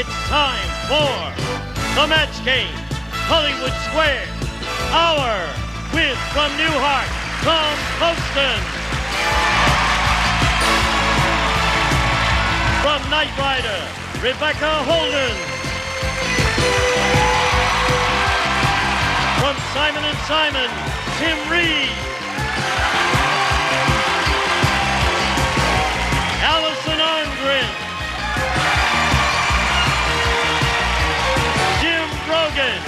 It's time for the match game, Hollywood Square. Hour with from Newhart, Tom Poston. From Knight Rider, Rebecca Holden. From Simon & Simon, Tim Reed. Allison Arngren. Jim Brogan.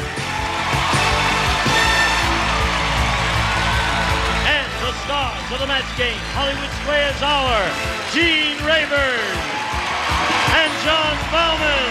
And the stars of the match game, Hollywood Squares Hour, Gene Rayburn and John Bauman.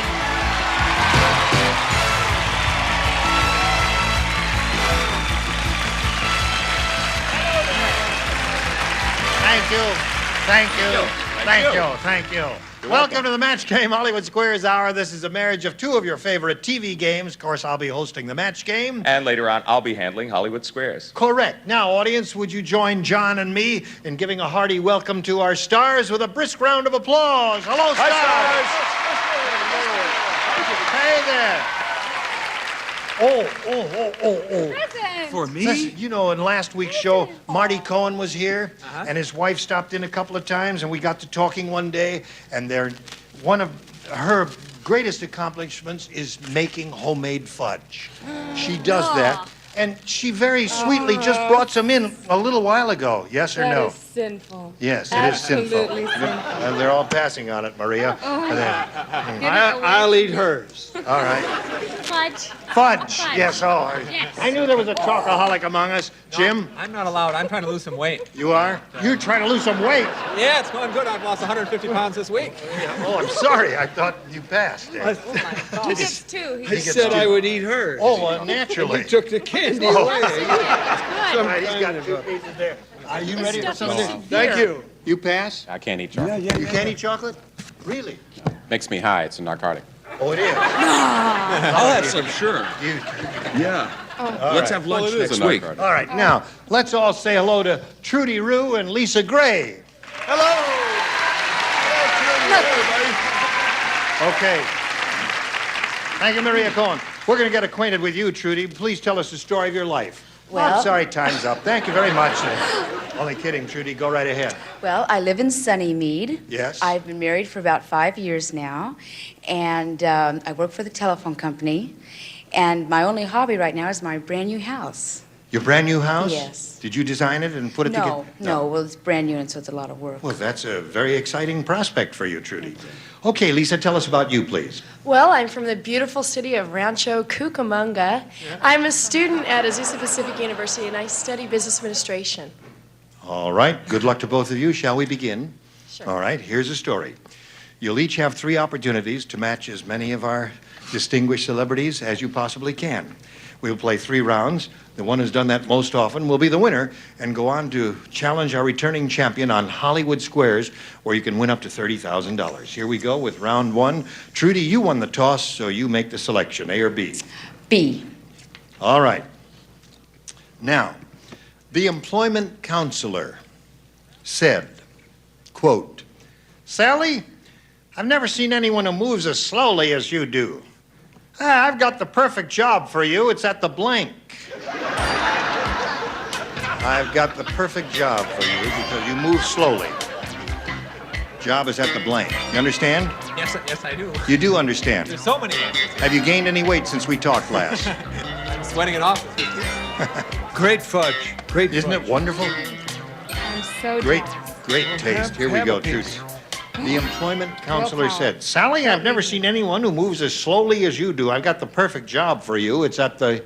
Thank you. Welcome to the match game, Hollywood Squares Hour. This is a marriage of two of your favorite TV games. Of course, I'll be hosting the match game. And later on, I'll be handling Hollywood Squares. Correct. Now, audience, would you join John and me in giving a hearty welcome to our stars with a brisk round of applause? Hello, stars. Hey there. Present. For me? Listen, you know, in last week's show, Marty Cohen was here, and his wife stopped in a couple of times, and we got to talking one day, and one of her greatest accomplishments is making homemade fudge. She does that, and she very sweetly just brought some in a little while ago. Yes or no? That is sinful. Yes, it is sinful. Absolutely sinful. And they're all passing on it, Maria. I'll eat hers. All right. Fudge. Yes, I knew there was a chocoholic among us. Jim? I'm not allowed. I'm trying to lose some weight. You are? You're trying to lose some weight. Yeah, it's going good. I've lost 150 pounds this week. Oh, I'm sorry. I thought you passed. He gets two. I said I would eat hers. Oh, well, naturally. You took the candy away. All right, he's got 2 pieces there. Are you ready for some of this? Thank you. You pass? I can't eat chocolate. You can't eat chocolate? Really? Makes me high. It's a narcotic. Oh, it is. I'll have some, sure. You. Yeah. Let's have lunch Well, it is next a week. narcotic. All right, now, let's all say hello to Trudy Rue and Lisa Gray. Hello. Okay. Thank you, Maria Cohen. We're going to get acquainted with you, Trudy. Please tell us the story of your life. Well- I'm sorry, time's up. Thank you very much. Only kidding, Trudy. Go right ahead. Well, I live in Sunnymead. Yes. I've been married for about 5 years now, and I work for the telephone company. And my only hobby right now is my brand new house. Your brand new house? Yes. Did you design it and put it together? No. Well, it's brand new, and so it's a lot of work. Well, that's a very exciting prospect for you, Trudy. Okay, Lisa, tell us about you, please. Well, I'm from the beautiful city of Rancho Cucamonga. I'm a student at Azusa Pacific University, and I study business administration. All right. Good luck to both of you. Shall we begin? Sure. All right. Here's a story. You'll each have 3 opportunities to match as many of our distinguished celebrities as you possibly can. We'll play 3 rounds. The one who's done that most often will be the winner and go on to challenge our returning champion on Hollywood Squares, where you can win up to $30,000. Here we go with round 1. Trudy, you won the toss, so you make the selection, A or B. B. All right. Now, the employment counselor said, quote, "Sally, I've never seen anyone who moves as slowly as you do. I've got the perfect job for you. It's at the blank." I've got the perfect job for you because you move slowly. Job is at the blank. You understand? Yes, I do. You do understand. There's so many answers. Have you gained any weight since we talked last? I'm sweating it off. Great fudge. Great Isn't fudge. it wonderful? I'm so Great, jealous. great taste. Here we have go, a piece. Trudy. The employment counselor power. said, "Sally, I've never seen anyone who moves as slowly as you do. I've got the perfect job for you. It's at the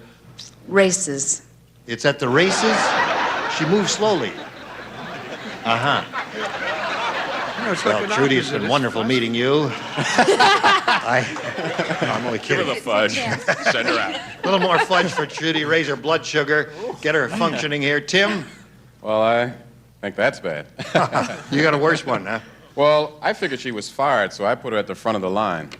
Races. races. She moves slowly." Uh-huh. Well, Trudy, it's been wonderful meeting you. I'm only Give her kidding. the fudge. Send her out. A little more fudge for Trudy, raise her blood sugar, get her functioning here. Tim, Well, I think that's bad. you got a worse one, huh? Well, I figured she was fired, so I put her at the front of the line.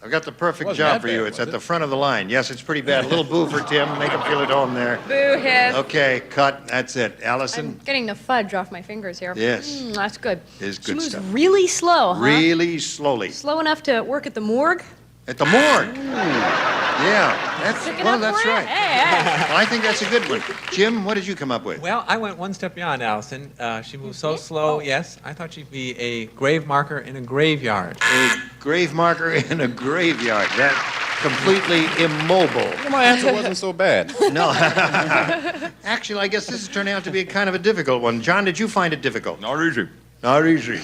I've got the perfect Wasn't job that for you. bad, It's was at it? the front of the line. Yes, it's pretty bad. A little boo for Tim. Make him feel at home there. Boo hiss. Okay, cut. That's it. Allison? I'm getting the fudge off my fingers here. Yes. That's good. Is She good moves stuff. really slow, huh? Really slowly. Slow enough to work at the morgue? At the morgue. Yeah, that's, Pick it well, up that's for it? right. Hey, Well, I think that's a good one. Jim, what did you come up with? Well, I went one step beyond Allison. She moves so slow, yes. I thought she'd be a grave marker in a graveyard. A grave marker in a graveyard. That's completely immobile. Well, my answer wasn't so bad. No. Actually, I guess this is turning out to be kind of a difficult one. John, did you find it difficult? Not easy. Not easy.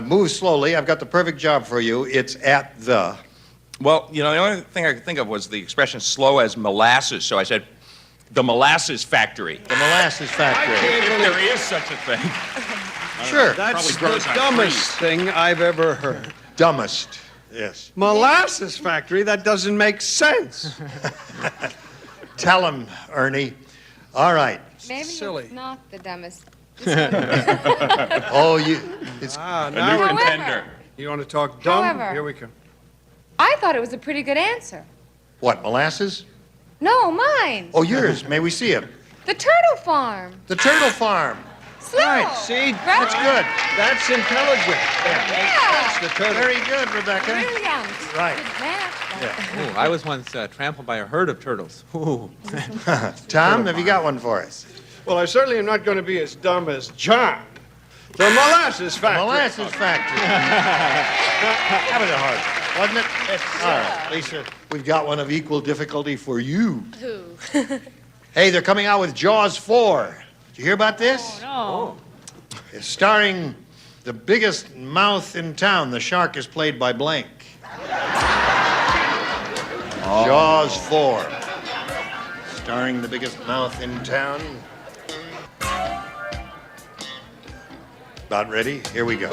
Move slowly. I've got the perfect job for you. It's at the. Well, you know, the only thing I could think of was the expression slow as molasses, so I said the molasses factory. The molasses factory. If there is such a thing. Sure. That's Probably the grows on dumbest thing I've ever heard. Dumbest. Yes. Molasses factory? That doesn't make sense. Tell him, Ernie. All right. Maybe Silly. it's not the dumbest. Oh, you. It's Ah, A now new we- contender. you want to talk dumb? However- Here we come. I thought it was a pretty good answer. what? Molasses? No, mine. Oh, yours. May we see it? The turtle farm. The turtle farm. Slow. Right, see? Right? That's good. That's intelligent. Yeah. The turtle. Very good, Rebecca. Brilliant. Right. Good match. Ooh, I was once trampled by a herd of turtles. Ooh. Tom, have you got one for us? Well, I certainly am not going to be as dumb as John. The molasses factory. Molasses factory. That was a hard one, wasn't it? All right, Lisa, we've got one of equal difficulty for you. Who? Hey, they're coming out with Jaws 4. Did you hear about this? no. It's starring the biggest mouth in town. The shark is played by blank. Jaws 4. Starring the biggest mouth in town. About ready? Here we go.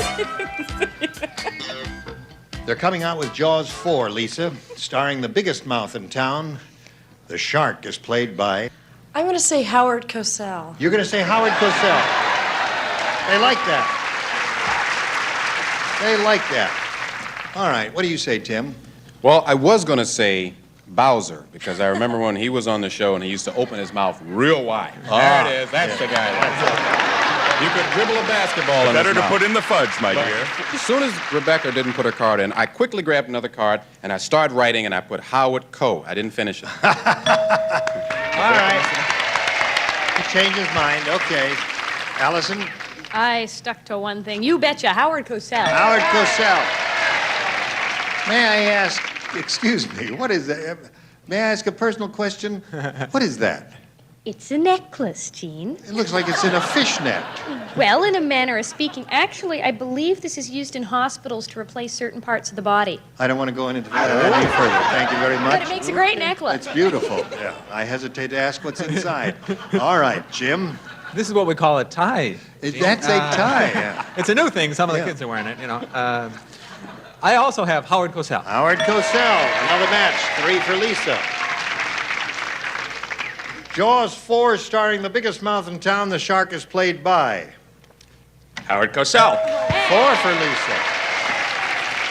They're coming out with Jaws 4, Lisa, starring the biggest mouth in town. The shark is played by. I'm going to say Howard Cosell. You're going to say Howard Cosell. They like that. They like that. All right, what do you say, Tim? Well, I was going to say Bowser, because I remember when he was on the show and he used to open his mouth real wide. There it is. That's the guy. You could dribble a basketball in Better his to mouth. put in the fudge, my But dear. as soon as Rebecca didn't put her card in, I quickly grabbed another card and I started writing and I put Howard Co. I didn't finish it. All right. He changed his mind. Okay. Allison? I stuck to one thing. You betcha, Howard Cosell. Howard Cosell. May I ask, excuse me, what is that? May I ask a personal question? What is that? It's a necklace, Gene. It looks like it's in a fishnet. Well, in a manner of speaking, actually, I believe this is used in hospitals to replace certain parts of the body. I don't want to go into that any further. Thank you very much. But it makes a great necklace. It's beautiful. Yeah. I hesitate to ask what's inside. All right, Jim. This is what we call a tie. That's a tie. Yeah. It's a new thing. Some of the Yeah. kids are wearing it, you know. I also have Howard Cosell. Howard Cosell, another match, 3 for Lisa. Jaws 4, starring the biggest mouth in town. The shark is played by. Howard Cosell. 4 for Lisa.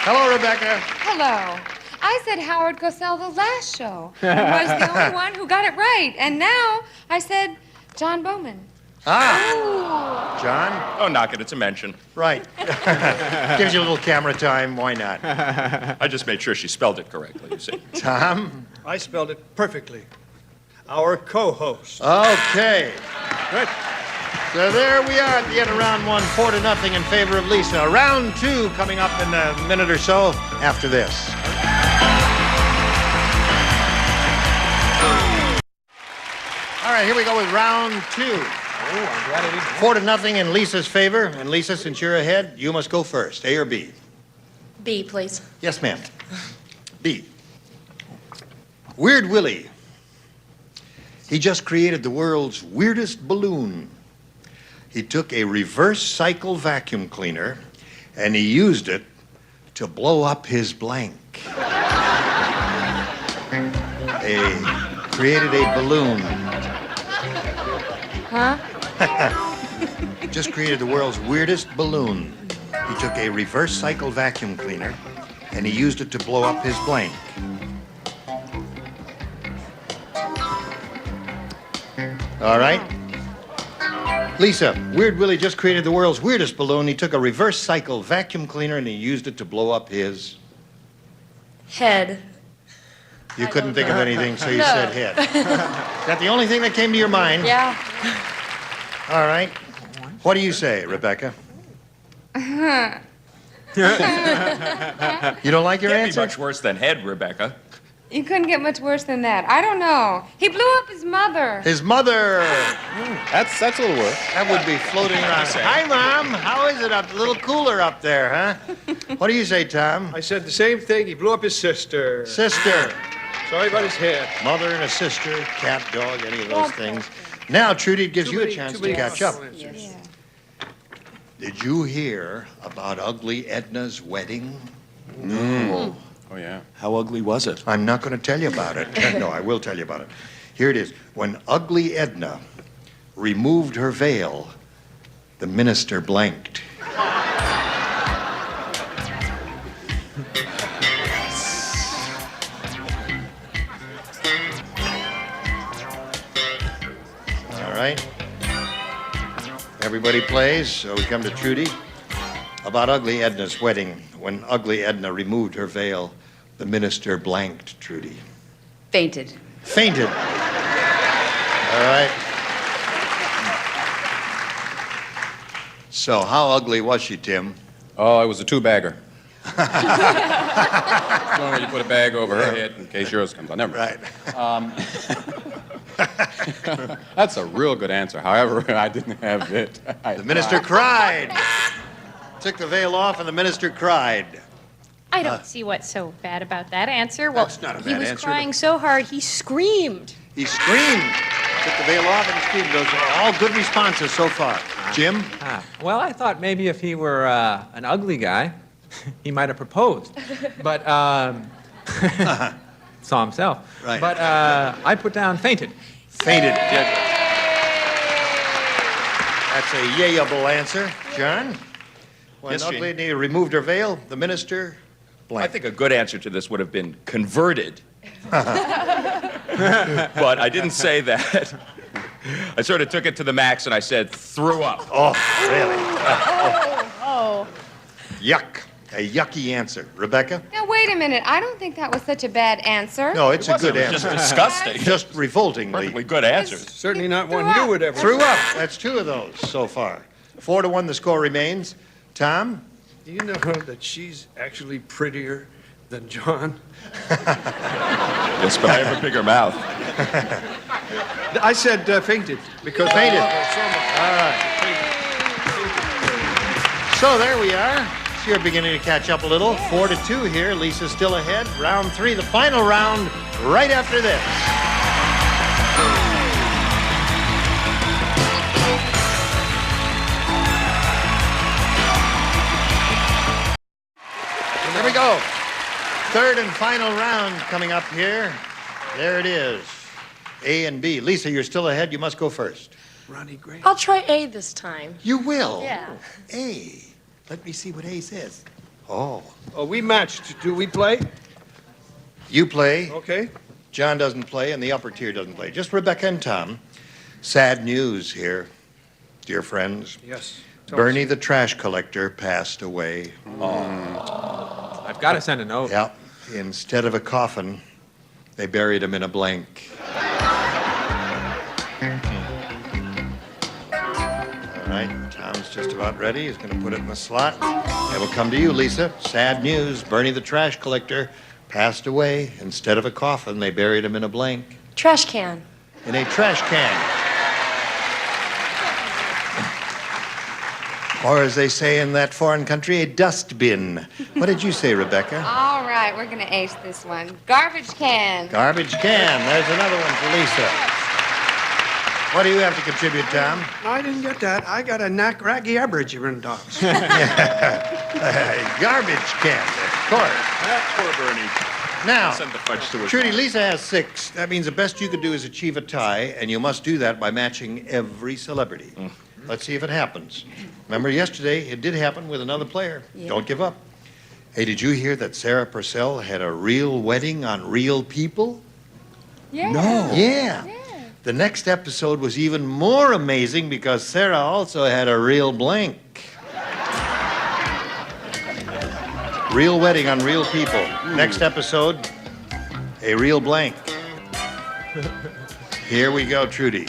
Hello, Rebecca. Hello. I said Howard Cosell the last show. He was the only one who got it right. And now I said John Bowman. Ah, John. Oh, knock it. It's a mention. Right. Gives you a little camera time. Why not? I just made sure she spelled it correctly, you see. Tom. I spelled it perfectly. Our co-host. Okay. Right. So there we are at the end of round 1, 4-0 in favor of Lisa. Round 2 coming up in a minute or so after this. All right, here we go with round 2. Oh, I'm glad I didn't. 4-0 in Lisa's favor. And Lisa, since you're ahead, you must go first. A or B? B, please. Yes, ma'am. B. Weird Willie. He just created the world's weirdest balloon. He took a reverse cycle vacuum cleaner and he used it to blow up his blank. Created a balloon. Huh? Just created the world's weirdest balloon. He took a reverse cycle vacuum cleaner and he used it to blow up his blank. All right. Lisa, Weird Willie just created the world's weirdest balloon. He took a reverse cycle vacuum cleaner and he used it to blow up his... Head. You couldn't think of anything, so you said head. Is that the only thing that came to your mind? Yeah. All right. What do you say, Rebecca? You don't like your Can't answer? be much worse than head, Rebecca. You couldn't get much worse than that. I don't know. He blew up his mother. His mother. That's a little worse. That would be floating around. Hi, Mom. How is it up? A little cooler up there, huh? What do you say, Tom? I said the same thing. He blew up his sister. Sister. Sorry about his head. Mother and a sister, cat, dog, any of those things. Now, Trudy, it gives you a chance to catch up. Yeah. Did you hear about Ugly Edna's wedding? No. Oh, yeah. How ugly was it? I'm not going to tell you about it. No, I will tell you about it. Here it is. When Ugly Edna removed her veil, the minister blanked. All right. Everybody plays, so we come to Trudy. About Ugly Edna's wedding. When Ugly Edna removed her veil, the minister blanked, Trudy. Fainted. Fainted. All right. So, how ugly was she, Tim? Oh, it was a two-bagger. One where you put a bag over her head in case yours comes on. Never mind. Right. That's a real good answer. However, I didn't have it. The minister cried. Took the veil off, and the minister cried. I don't see what's so bad about that answer. Well, That's not a he bad was answer. crying so hard he screamed. He screamed. Took the veil off and he screamed. Those are all good responses so far. Jim? Well, I thought maybe if he were an ugly guy, he might have proposed. But, saw himself. Right. But I put down fainted. Fainted. That's a yayable answer. John? When Yes, Gene. Ugly Edna removed her veil, the minister I blanked. think a good answer to this would have been converted. But I didn't say that. I sort of took it to the max and I said, threw up. Oh, really? Oh. Yuck. A yucky answer. Rebecca? Now, wait a minute. I don't think that was such a bad answer. No, it's a good It was answer. just disgusting. Just revoltingly. Perfectly good answers. Certainly not Threw one up. you would ever. Threw up. That's two of those so far. 4-1, the score remains. Tom? Do you know that she's actually prettier than John? Yes, but I have a bigger mouth. I said fainted because Fainted. I love her so much. All right. So there we are. So you're beginning to catch up a little. 4-2 here. Lisa's still ahead. Round 3, the final round, right after this. There we go. Third and final round coming up here. There it is. A and B. Lisa, you're still ahead. You must go first. Ronnie Gray. I'll try A this time. You will? Yeah. A. Let me see what A says. Oh. Oh, we matched. Do we play? You play. Okay. John doesn't play, and the upper tier doesn't play. Just Rebecca and Tom. Sad news here, dear friends. Yes. Bernie the trash collector passed away. I've got to send a note. Yeah. Instead of a coffin, they buried him in a blank. All right, Tom's just about ready. He's going to put it in the slot. It'll come to you, Lisa. Sad news. Bernie the trash collector passed away. Instead of a coffin, they buried him in a blank. Trash can. In a trash can. Or as they say in that foreign country, a dust bin. What did you say, Rebecca? All right, we're going to ace this one. Garbage can. Garbage can. There's another one for Lisa. What do you have to contribute, Tom? I didn't get that. I got a knack raggy aboriginal dogs. Garbage can, of course. Poor Bernie. Now, Send the fudge to his Trudy, mom. Lisa has 6. That means the best you could do is achieve a tie, and you must do that by matching every celebrity. Let's see if it happens. Remember yesterday, it did happen with another player. Yeah. Don't give up. Hey, did you hear that Sarah Purcell had a real wedding on real people? Yeah. No. Yeah. The next episode was even more amazing because Sarah also had a real blank. Real wedding on real people. Next episode, a real blank. Here we go, Trudy.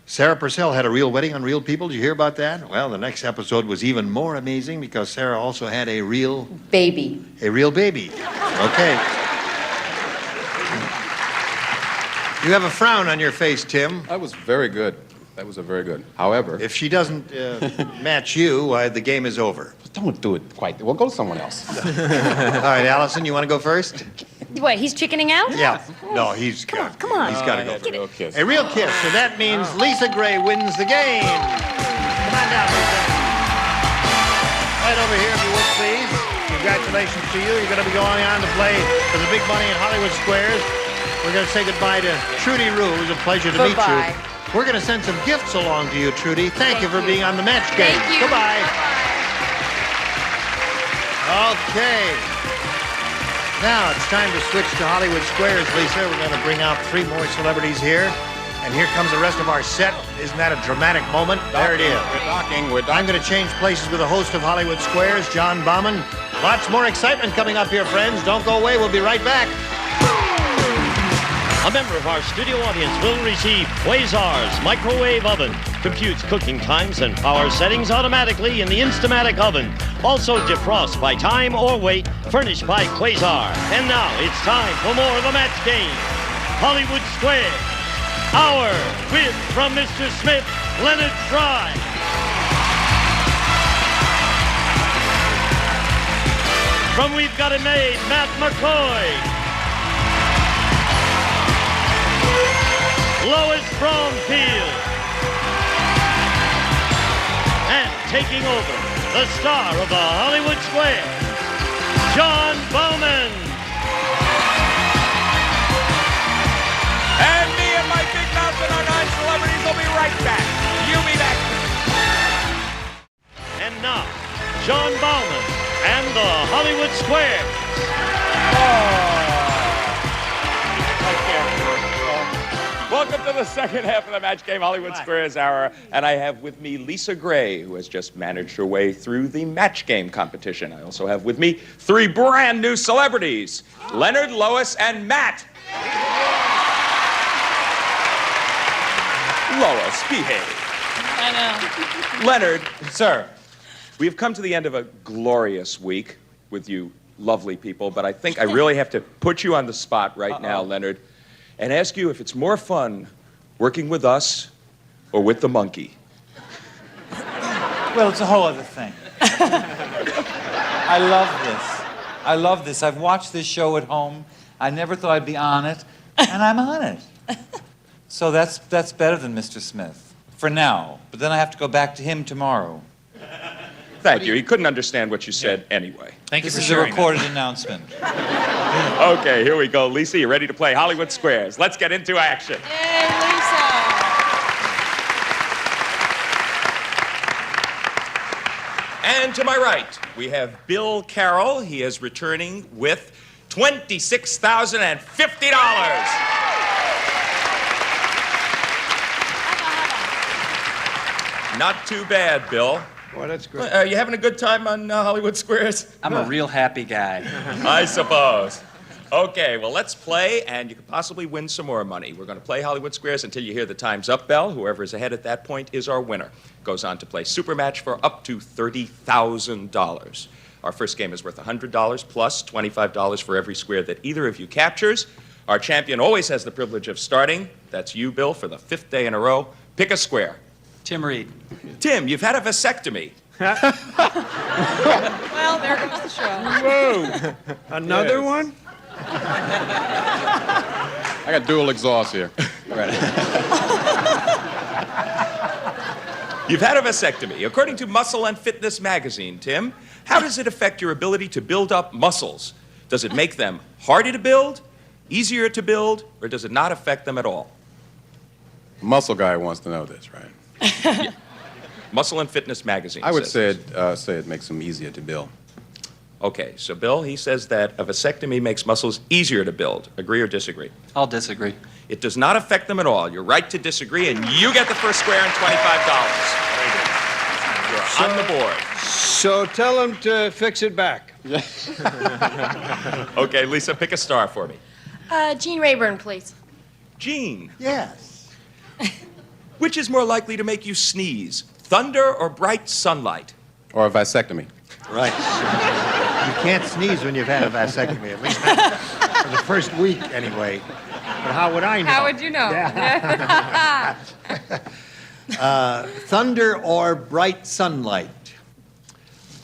Sarah Purcell had a real wedding on real people. Did you hear about that? Well, the next episode was even more amazing because Sarah also had a real... Baby. A real baby. Okay. You have a frown on your face, Tim. That was very good. That was a very good. However... If she doesn't match you, the game is over. Don't do it quite. Well, go to someone else. All right, Allison, you want to go first? What, he's chickening out? Yeah. No, he's Come got. on, come on. He's got to go. A real kiss. A real kiss, so that means Lisa Gray wins the game. Come on down, Lisa. Right over here, if you would, please. Congratulations to you. You're going to be going on to play for the big money in Hollywood Squares. We're going to say goodbye to Trudy Rue. It was a pleasure to meet you. Goodbye. We're going to send some gifts along to you, Trudy. Thank you for being on the match game. Thank you. Goodbye. Okay. Now it's time to switch to Hollywood Squares, Lisa. We're going to bring out 3 more celebrities here. And here comes the rest of our set. Isn't that a dramatic moment? There it is. We're docking. I'm going to change places with the host of Hollywood Squares, John Bauman. Lots more excitement coming up here, friends. Don't go away. We'll be right back. A member of our studio audience will receive Quasar's microwave oven. Computes cooking times and power settings automatically in the Instamatic oven. Also defrost by time or weight, furnished by Quasar. And now it's time for more of the match game. Hollywood Square. Our win from Mr. Smith, Leonard Fry. From We've Got It Made, Matt McCoy. Lois Bromfield. And taking over, the star of the Hollywood Square, John Bauman. And me and my big mouth and our 9 celebrities will be right back. You be back. And now, John Bauman and the Hollywood Square. Welcome to the second half of the match game, Hollywood Squares Hour. And I have with me Lisa Gray, who has just managed her way through the match game competition. I also have with me 3 brand new celebrities, Leonard, Lois, and Matt. Lois, behave. I know. Leonard. Sir. We've come to the end of a glorious week with you lovely people, but I think I really have to put you on the spot right now, Leonard, and ask you if it's more fun working with us or with the monkey. Well, it's a whole other thing. I love this. I love this. I've watched this show at home. I never thought I'd be on it, and I'm on it. So that's better than Mr. Smith, for now. But then I have to go back to him tomorrow. Thank you. He couldn't understand what you said anyway. This is a recorded announcement. Okay, here we go. Lisa, you ready to play Hollywood Squares? Let's get into action. Yay, Lisa. And to my right, we have Bill Carroll. He is returning with $26,050. Not too bad, Bill. Boy, that's good. Are you having a good time on Hollywood Squares? I'm a real happy guy. I suppose. Okay, well, let's play, and you could possibly win some more money. We're going to play Hollywood Squares until you hear the time's up bell. Whoever is ahead at that point is our winner. Goes on to play Super Match for up to $30,000. Our first game is worth $100 plus $25 for every square that either of you captures. Our champion always has the privilege of starting. That's you, Bill, for the 5th day in a row. Pick a square. Tim Reed. Tim, you've had a vasectomy. Well, there goes the show. Whoa. Another one? I got dual exhaust here. You've had a vasectomy. According to Muscle and Fitness magazine, Tim, how does it affect your ability to build up muscles? Does it make them harder to build, easier to build, or does it not affect them at all? Muscle guy wants to know this, right? Yeah. Muscle and Fitness magazine. I would says say it makes them easier to build. Okay, so Bill, he says that a vasectomy makes muscles easier to build. Agree or disagree? I'll disagree. It does not affect them at all. You're right to disagree, and you get the first square and $25. Very good. You're on the board. So tell him to fix it back. Okay, Lisa, pick a star for me. Gene Rayburn, please. Gene, Yes. which is more likely to make you sneeze, thunder or bright sunlight? Or a vasectomy. Right. You can't sneeze when you've had a vasectomy, at least for the first week, anyway. But how would I know? How would you know? Thunder or bright sunlight?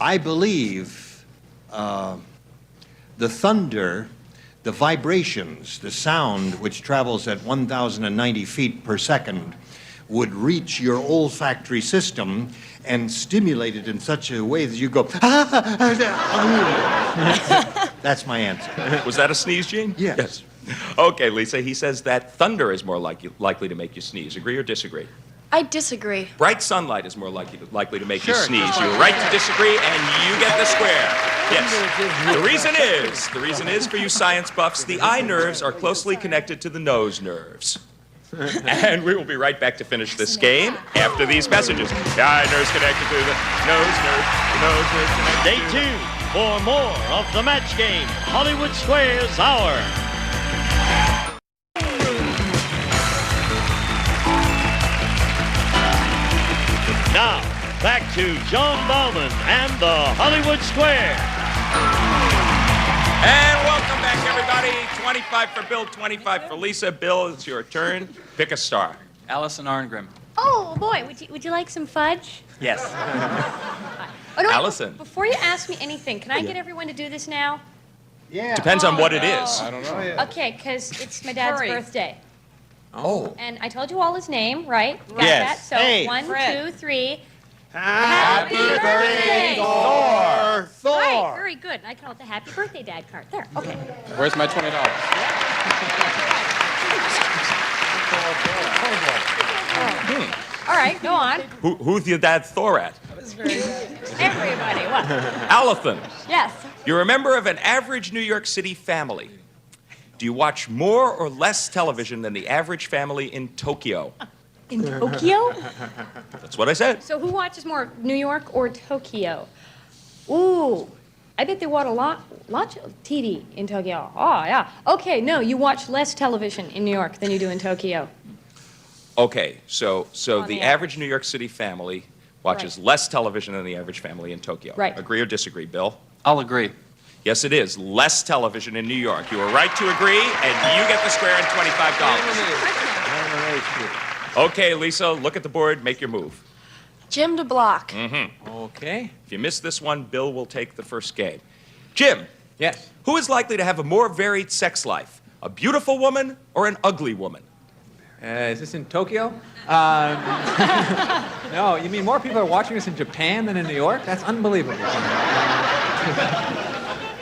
I believe the thunder, the vibrations, the sound which travels at 1,090 feet per second would reach your olfactory system and stimulate it in such a way that you go, That's my answer. Was that a sneeze, Gene? Yes. Okay, Lisa, he says that thunder is more likely to make you sneeze. Agree or disagree? I disagree. Bright sunlight is more likely to make you sneeze. You're right to disagree, and you get the square. Yes. The reason is for you science buffs, the eye nerves are closely connected to the nose nerves. And we will be right back to finish this game after these messages. The eye nerves connected to the nose nerve. The nose nerve connected. Stay tuned for more of the match game, Hollywood Squares Hour. Now, back to John Bauman and the Hollywood Square. And welcome back, everybody. 25 for Bill, 25 for Lisa. Bill, it's your turn. Pick a star. Allison Arngrim. Oh, boy, would you like some fudge? Yes. Oh, no, Allison. Before you ask me anything, can I get everyone to do this now? Yeah. Depends on what it is. I don't know. Okay, because it's my dad's Hurry. birthday. Oh. And I told you all his name, right? Got Yes. that? So Hey. 1, Fred. 2, 3. Happy birthday, Thor! Right, very good. I call it the Happy Birthday Dad card. There, okay. Where's my $20? All right, go on. Who's your dad Thor at? Everybody, what? Allison. Yes. You're a member of an average New York City family. Do you watch more or less television than the average family in Tokyo? In Tokyo? That's what I said. So who watches more, New York or Tokyo? Ooh, I bet they watch a lot of TV in Tokyo. Oh, yeah. Okay, no, you watch less television in New York than you do in Tokyo. Okay, so On the the average New York City family watches less television than the average family in Tokyo. Right. Agree or disagree, Bill? I'll agree. Yes, it is. Less television in New York. You are right to agree, and you get the square and $25. Okay, Lisa, look at the board, make your move. Jim DeBlock. Mm-hmm. Okay. If you miss this one, Bill will take the first game. Jim, Yes. who is likely to have a more varied sex life? A beautiful woman or an ugly woman? Is this in Tokyo? No, you mean more people are watching this in Japan than in New York? That's unbelievable.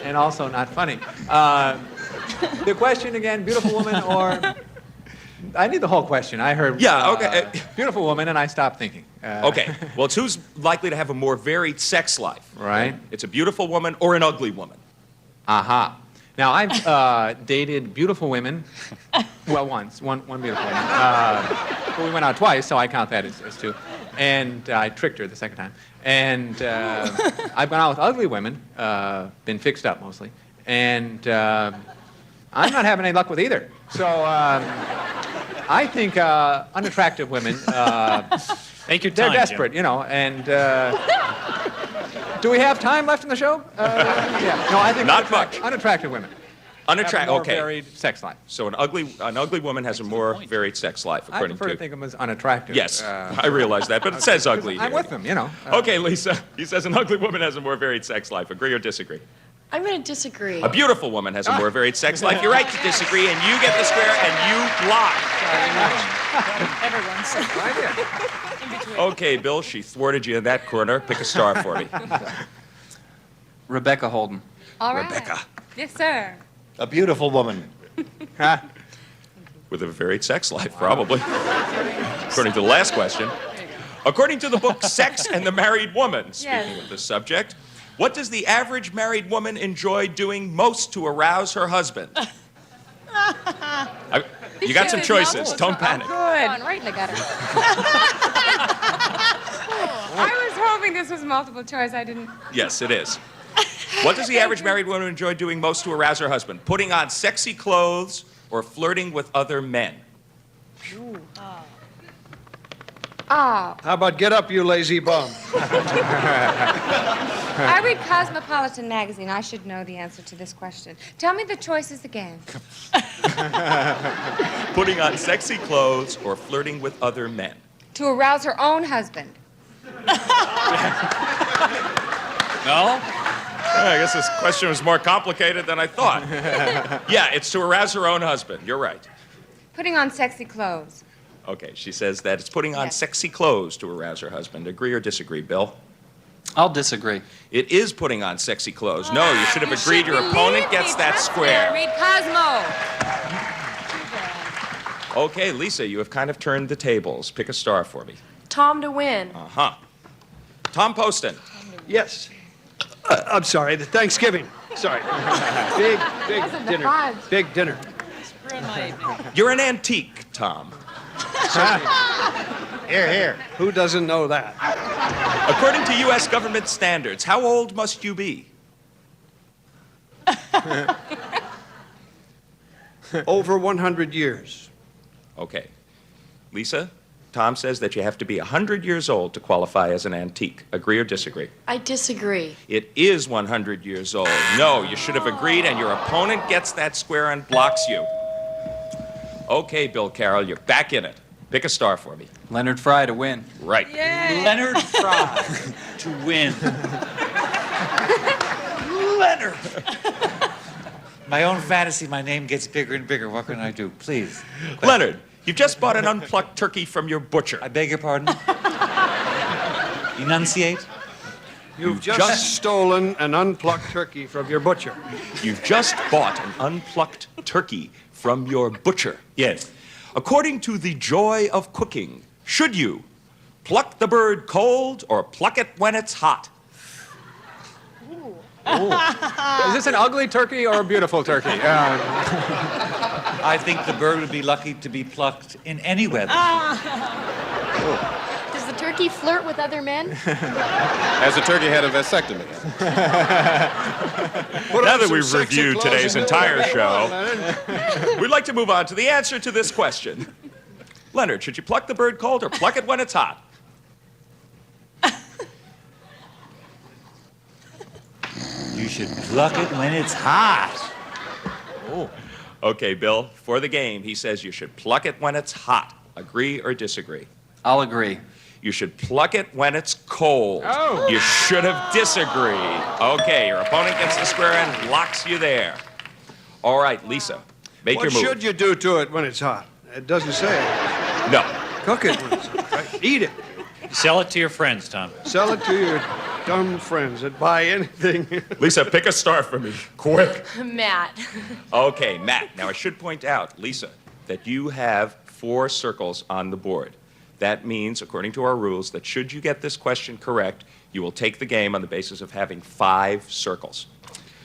And also not funny. The question again, beautiful woman or... I need the whole question. I heard beautiful woman, and I stopped thinking. Okay, well, it's who's likely to have a more varied sex life? Right. It's a beautiful woman or an ugly woman? Aha. Now, I've dated beautiful women. Well, once. One beautiful woman. But we went out twice, so I count that as two. And I tricked her the second time. And I've gone out with ugly women, been fixed up mostly. And I'm not having any luck with either. So I think unattractive women, Take your they're time, desperate, Jim. you know. And do we have time left in the show? Yeah. No, I think Not much. unattractive women. Unattractive. More Okay. varied sex life. So an ugly woman has a more varied sex life, I according prefer to to. think of them as unattractive. Yes, I realize that, but it says ugly. I'm here. with them, you know. Okay, Lisa. He says an ugly woman has a more varied sex life. Agree or disagree? I'm going to disagree. A beautiful woman has a more varied sex life. You're right to disagree, and you get the square, and you block. Everyone's. Okay, Bill, she thwarted you in that corner. Pick a star for me. Rebecca Holden. All right. Rebecca. Yes, sir. A beautiful woman. With a varied sex life, probably. According to the last question. According to the book Sex and the Married Woman, speaking Yes. of this subject, What does the average married woman enjoy doing most to arouse her husband? You got some choices. Don't panic. Good. Right in the gutter. I was hoping this was multiple choice. I didn't. Yes, it is. What does the average married woman enjoy doing most to arouse her husband? Putting on sexy clothes or flirting with other men? Oh, How about get up, you lazy bum? I read Cosmopolitan magazine. I should know the answer to this question. Tell me the choices again. Putting on sexy clothes or flirting with other men? To arouse her own husband. No? I guess this question was more complicated than I thought. Yeah, it's to arouse her own husband. You're right. Putting on sexy clothes. Okay, she says that it's putting on sexy clothes to arouse her husband. Agree or disagree, Bill? I'll disagree. It is putting on sexy clothes. No, you should have agreed. Your opponent gets that square. Read Cosmo. Okay, Lisa, you have kind of turned the tables. Pick a star for me. Tom to win. Uh-huh. Tom Poston. Yes. I'm sorry, the Thanksgiving. Sorry. Big dinner. Big dinner. You're an antique, Tom. Here, here. Who doesn't know that? According to U.S. government standards, how old must you be? Over 100 years. Okay. Lisa, Tom says that you have to be 100 years old to qualify as an antique. Agree or disagree? I disagree. It is 100 years old. No, you should have agreed, and your opponent gets that square and blocks you. Okay, Bill Carroll, you're back in it. Pick a star for me. Leonard Fry to win. Right. Leonard Fry to win. Leonard. My own fantasy, my name gets bigger and bigger. What can I do? Please. Leonard, you've just bought an unplucked turkey from your butcher. I beg your pardon? Enunciate? You've just stolen an unplucked turkey from your butcher. You've just bought an unplucked turkey from your butcher. Yes. According to the joy of cooking, should you pluck the bird cold or pluck it when it's hot? Is this an ugly turkey or a beautiful turkey? I think the bird would be lucky to be plucked in any weather. Does the turkey flirt with other men? Has the turkey had a vasectomy? Now that we've reviewed today's entire show, we'd like to move on to the answer to this question. Leonard, should you pluck the bird cold or pluck it when it's hot? You should pluck it when it's hot. Oh. Okay, Bill, for the game, he says you should pluck it when it's hot. Agree or disagree? I'll agree. You should pluck it when it's cold. Oh. You should have disagreed. Okay, your opponent gets the square and blocks you there. All right, Lisa, make your What move. should you do to it when it's hot? It doesn't say. No. Cook it when it's hot, right? Eat it. Sell it to your friends, Tom. Sell it to your dumb friends that buy anything. Lisa, pick a star for me. Quick. Matt. Okay, Matt. Now, I should point out, Lisa, that you have 4 circles on the board. That means, according to our rules, that should you get this question correct, you will take the game on the basis of having 5 circles.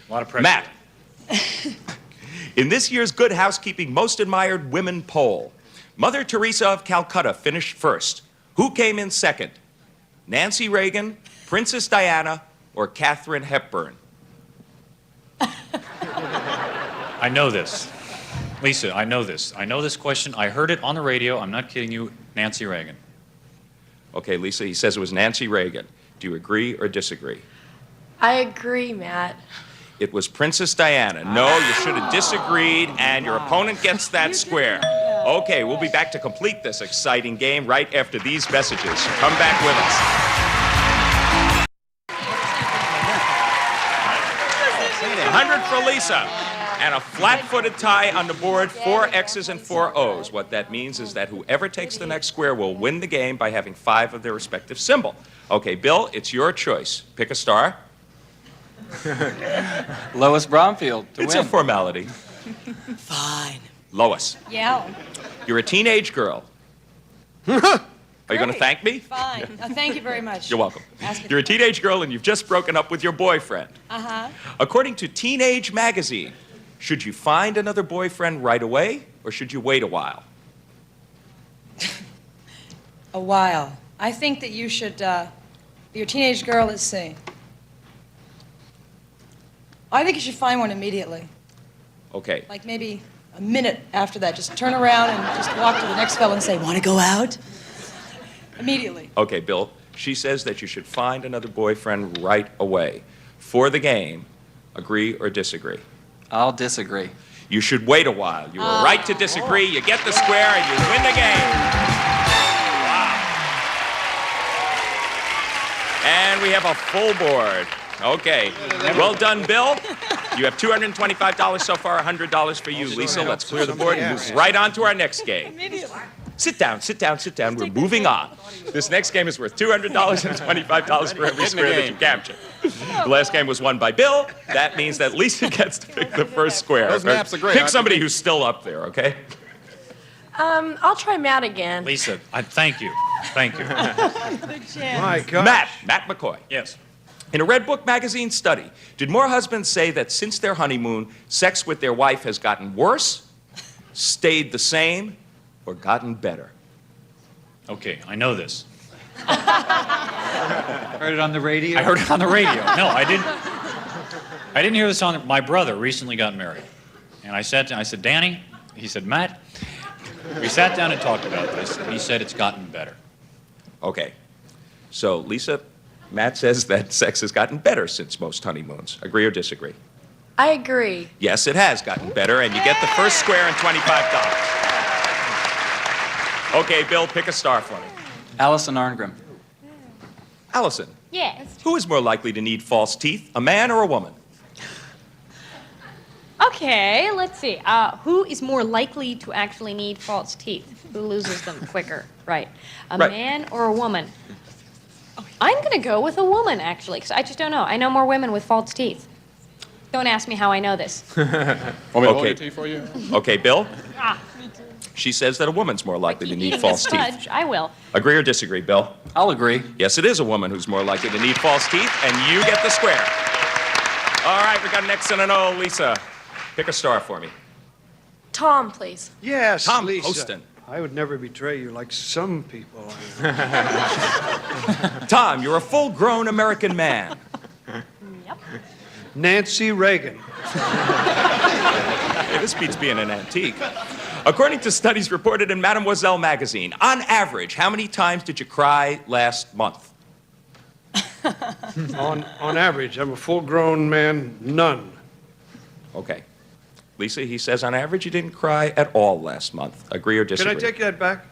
A lot of pressure. Matt, in this year's Good Housekeeping Most Admired Women poll, Mother Teresa of Calcutta finished first. Who came in second? Nancy Reagan, Princess Diana, or Katharine Hepburn? I know this. Lisa, I know this. I know this question. I heard it on the radio. I'm not kidding you. Nancy Reagan. Okay, Lisa, he says it was Nancy Reagan. Do you agree or disagree? I agree, Matt. It was Princess Diana. No, you should have disagreed, and your opponent gets that square. Okay, we'll be back to complete this exciting game right after these messages. Come back with us. $100 for Lisa, and a flat-footed tie on the board, 4 X's and 4 O's. What that means is that whoever takes the next square will win the game by having 5 of their respective symbol. Okay, Bill, it's your choice. Pick a star. Lois Bromfield to It's win. a formality. Fine. Lois, Yeah. you're a teenage girl. Are you going to thank me? Fine. Thank you very much. You're welcome. Ask it. You're a teenage girl and you've just broken up with your boyfriend. Uh-huh. According to Teenage Magazine, should you find another boyfriend right away or should you wait a while? A while. I think that you should, your teenage girl, let's see. I think you should find one immediately. Okay. Like maybe a minute after that. Just turn around and just walk to the next fellow and say, want to go out? Immediately. Okay, Bill. She says that you should find another boyfriend right away. For the game, agree or disagree? I'll disagree. You should wait a while. You were right to disagree. You get the square and you win the game. Wow. And we have a full board. Okay. Well done, Bill. You have $225 so far, $100 for you. Lisa, let's clear the board and move right on to our next game. Sit down, sit down, sit down. We're moving on. This next game is worth $200 and $25 for every square that you capture. The last game was won by Bill. That means that Lisa gets to pick the first square. Those maps are great. Pick somebody who's still up there, okay? I'll try Matt again. Lisa, thank you. Thank you. My God. Matt McCoy. Yes. In a Red Book magazine study, did more husbands say that since their honeymoon, sex with their wife has gotten worse, stayed the same, or gotten better? Okay, I know this. Heard it on the radio? I heard it on the radio. No, I didn't hear this on. My brother recently got married. And I said, Danny, he said, Matt, we sat down and talked about this, and he said it's gotten better. Okay. So, Lisa, Matt says that sex has gotten better since most honeymoons. Agree or disagree? I agree. Yes, it has gotten better, and you get the first square and $25. Okay, Bill, pick a star for me. Allison Arngrim. Allison, Yes. who is more likely to need false teeth, a man or a woman? Okay, let's see. Who is more likely to actually need false teeth? Who loses them quicker? Right. A Right. man or a woman? I'm going to go with a woman, actually, because I just don't know. I know more women with false teeth. Don't ask me how I know this. Want me to hold your teeth for you? Okay, Bill? Ah, She says that a woman's more likely to need eating false this teeth. fudge. I will. Agree or disagree, Bill? I'll agree. Yes, it is a woman who's more likely to need false teeth, and you get the square. All right, we got an X and an O. Lisa, pick a star for me. Tom, please. Yes, Tom Lisa. Hostin. I would never betray you like some people. Tom, you're a full-grown American man. Yep. Nancy Reagan. Hey, this beats being an antique. According to studies reported in Mademoiselle magazine, on average, how many times did you cry last month? On average, I'm a full-grown man, none. Okay. Lisa, he says on average you didn't cry at all last month. Agree or Can disagree? I take that back?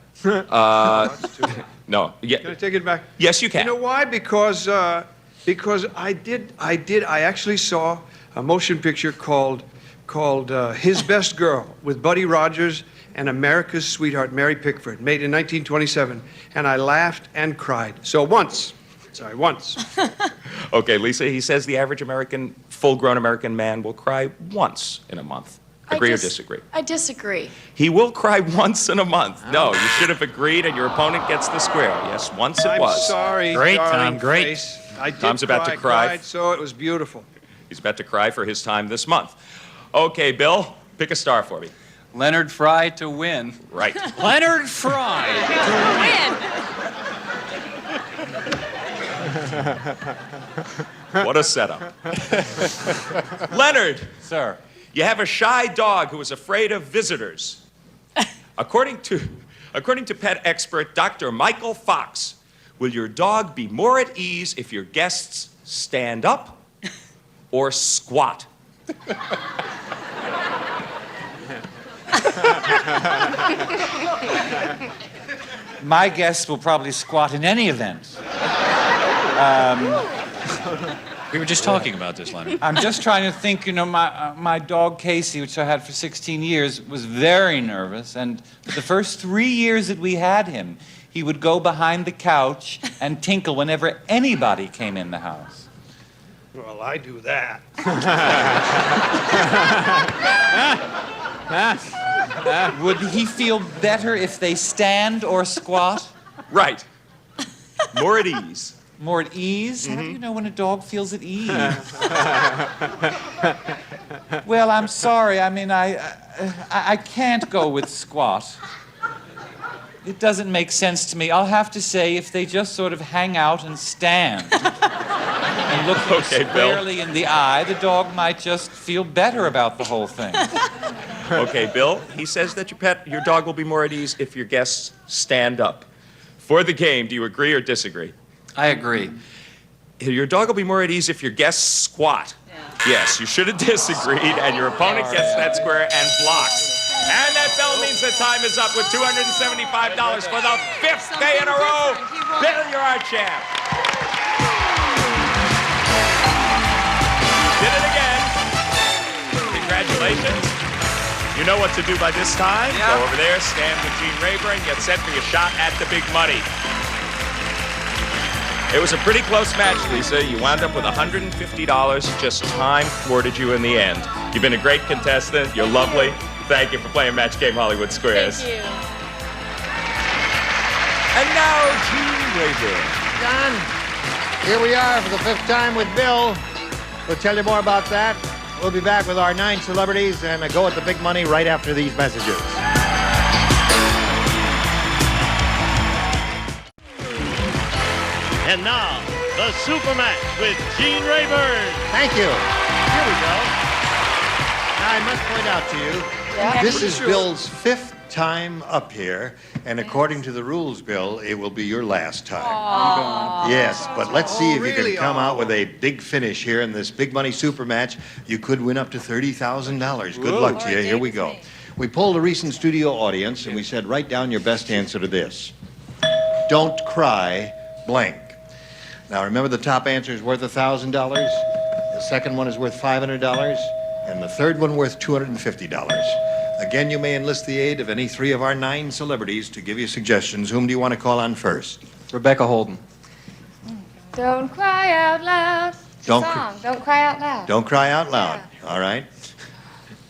No. Yeah. Can I take it back? Yes, you can. You know why? Because I actually saw a motion picture called His Best Girl with Buddy Rogers and America's Sweetheart, Mary Pickford, made in 1927, and I laughed and cried. So once. Okay, Lisa, he says the average full-grown American man will cry once in a month. Agree or disagree? I disagree. He will cry once in a month. No, you should have agreed, and your opponent gets the square. Yes, once it was. I'm sorry, Great, Tom, darling great. face. I did Tom's about to I cry. cried, so it was beautiful. He's about to cry for his time this month. Okay, Bill, pick a star for me. Leonard Fry to win. Right. Leonard Fry. What a setup. Leonard, Sir. you have a shy dog who is afraid of visitors. According to pet expert Dr. Michael Fox, will your dog be more at ease if your guests stand up or squat? My guests will probably squat in any event. We were just talking about this, Leonard. I'm just trying to think, my dog Casey, which I had for 16 years, was very nervous. And the first 3 years that we had him, he would go behind the couch and tinkle whenever anybody came in the house. Well, I do that. Would he feel better if they stand or squat? Right. More at ease. More at ease? How do you know when a dog feels at ease? Well, I'm sorry. I mean, I can't go with squat. It doesn't make sense to me. I'll have to say, if they just sort of hang out and stand and look me squarely in the eye, the dog might just feel better about the whole thing. Okay, Bill, he says that your dog will be more at ease if your guests stand up. For the game, do you agree or disagree? I agree. Your dog will be more at ease if your guests squat. Yes, you should have disagreed, and your opponent gets that square and blocks. And that bell means the time is up with $275 for the 5th day in a row. Bill, you're our champ. Did it again. Congratulations. You know what to do by this time. Go over there, stand with Gene Rayburn, get set for your shot at the big money. It was a pretty close match, Lisa. You wound up with $150. Just time thwarted you in the end. You've been a great contestant. You're lovely. Thank you for playing Match Game Hollywood Squares. Thank you. And now, Gene Rayburn. John, here we are for the 5th time with Bill. We'll tell you more about that. We'll be back with our 9 celebrities and a go at the big money right after these messages. And now, the Super Match with Gene Rayburn. Thank you. Here we go. Now, I must point out to you, this is Bill's 5th time up here, and according to the rules, Bill, it will be your last time. Aww. Yes, but let's see if you really? can come out with a big finish here in this big money super match. You could win up to $30,000. Good luck to you. Here we go. We polled a recent studio audience, and we said, write down your best answer to this. Don't cry, blank. Now, remember, the top answer is worth $1,000. The second one is worth $500. And the third one worth $250. Again, you may enlist the aid of any 3 of our 9 celebrities to give you suggestions. Whom do you want to call on first? Rebecca Holden. Don't cry out loud. It's a Don't song. Don't cry out loud. Don't cry out loud. All right.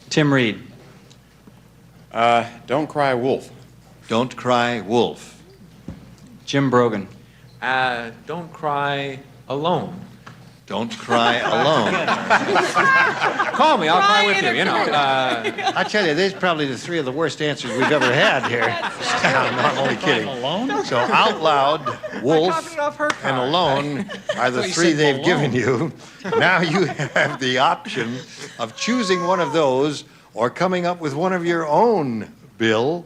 Tim Reed. Don't cry wolf. Don't cry wolf. Jim Brogan. Don't cry alone. Don't cry alone. Call me, I'll cry with you, you know. I tell you, these are probably the 3 of the worst answers we've ever had here. I'm only kidding. Alone? So out loud, wolf, and alone are the 3 they've given you. Now you have the option of choosing one of those or coming up with one of your own, Bill.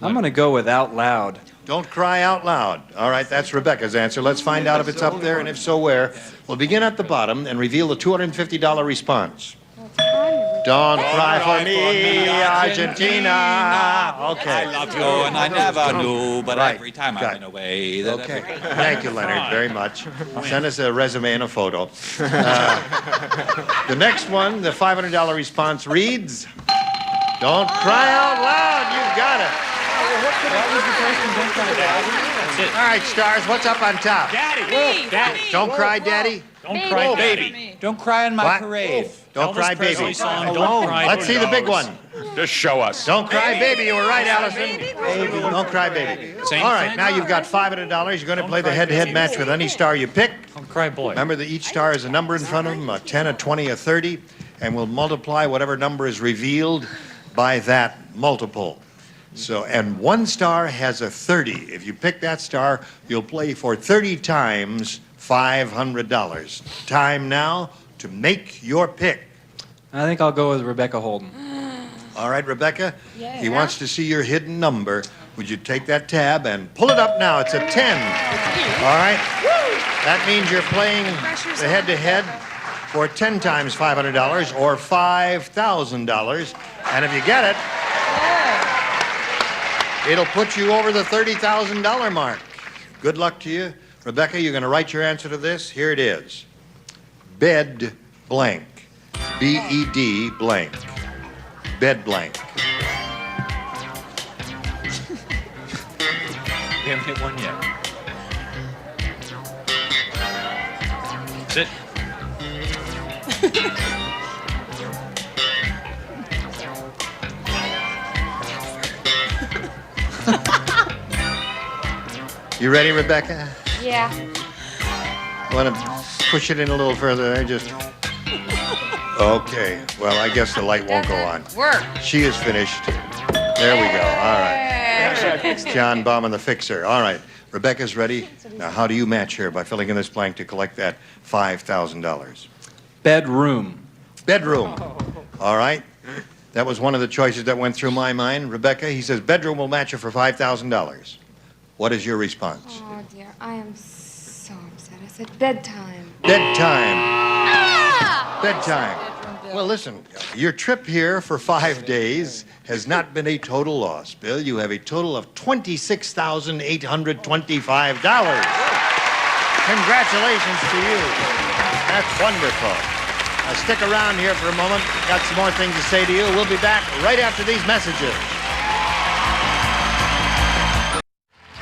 I'm going to go with out loud. Don't cry out loud. All right, that's Rebecca's answer. Let's find out if it's up there, and if so, where. We'll begin at the bottom and reveal the $250 response. Don't cry for me, Argentina. Okay. I love you, and I never knew, but Right. every time I Got went away. Okay. Thank you, Leonard, very much. Send us a resume and a photo. The next one, the $500 response reads, don't cry out loud. You've got it. All right, stars, what's up on top? Daddy! Daddy. Don't cry, Daddy. Don't cry, baby. Don't cry in my What? parade. Don't cry, baby. Presley song, Don't Cry, Let's see the big one. Just show us. Don't cry, baby. You were right, Allison. Baby. Don't cry, baby. Same All right, thing. now you've got $500. You're going to play the head-to-head match with any star you pick. Don't cry, boy. Remember that each star has a number in front of them, a 10, a 20, a 30, and we'll multiply whatever number is revealed by that multiple. So, and one star has a 30. If you pick that star, you'll play for 30 times $500. Time now to make your pick. I think I'll go with Rebecca Holden. All right, Rebecca, he wants to see your hidden number. Would you take that tab and pull it up now? It's a 10. All right. That means you're playing the head-to-head for 10 times $500 or $5,000. And if you get it, it'll put you over the $30,000 mark. Good luck to you. Rebecca, you're going to write your answer to this. Here it is. Bed blank. B-E-D blank. Bed blank. We haven't hit one yet. Sit. You ready, Rebecca? Yeah. Want to push it in a little further there? Just. Okay. Well, I guess the light won't go on. Work. She is finished. There we go. All right. John Bauman, the fixer. All right. Rebecca's ready. Now, how do you match here? By filling in this blank to collect that $5,000. Bedroom. Bedroom. All right. That was one of the choices that went through my mind. Rebecca, he says bedroom will match it for $5,000. What is your response? Oh, dear. I am so upset. I said bedtime. Bedtime. Bedtime. Well, listen, your trip here for 5 days has not been a total loss. Bill, you have a total of $26,825. Congratulations to you. That's wonderful. Now, stick around here for a moment. Got some more things to say to you. We'll be back right after these messages.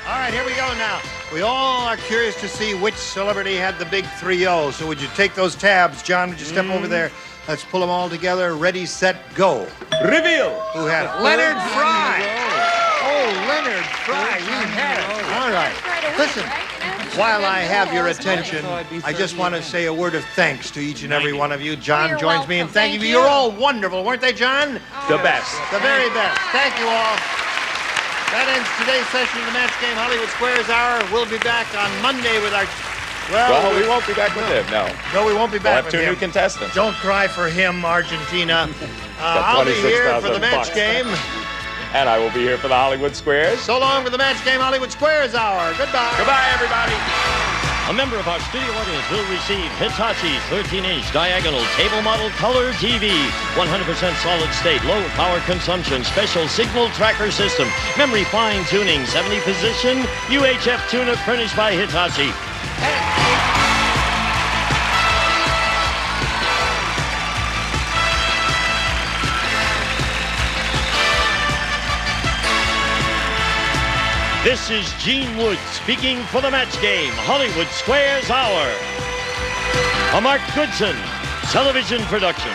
All right, here we go now. We all are curious to see which celebrity had the big 3-0. So would you take those tabs, John? Would you step over there? Let's pull them all together. Ready, set, go. Reveal. Who had it? Leonard Fry. Oh, Leonard Fry. You had it. All right. Listen, while I have your attention, I just want to say a word of thanks to each and every one of you. John joins me in thanking you. You're all wonderful, weren't they, John? The best. The very best. Thank you all. That ends today's session of the Match Game Hollywood Squares Hour. We'll be back on Monday with our... Well, we won't be back with him, no. No, we won't be back with We'll have him. 2 new contestants. Don't cry for him, Argentina. I'll be here for the Match Game. And I will be here for the Hollywood Squares. So long for the Match Game Hollywood Squares Hour. Goodbye. Goodbye, everybody. A member of our studio audience will receive Hitachi's 13-inch diagonal table model color TV, 100% solid state, low power consumption, special signal tracker system, memory fine tuning, 70 position, UHF tuner furnished by Hitachi. This is Gene Wood speaking for the Match Game Hollywood Squares Hour. A Mark Goodson television production.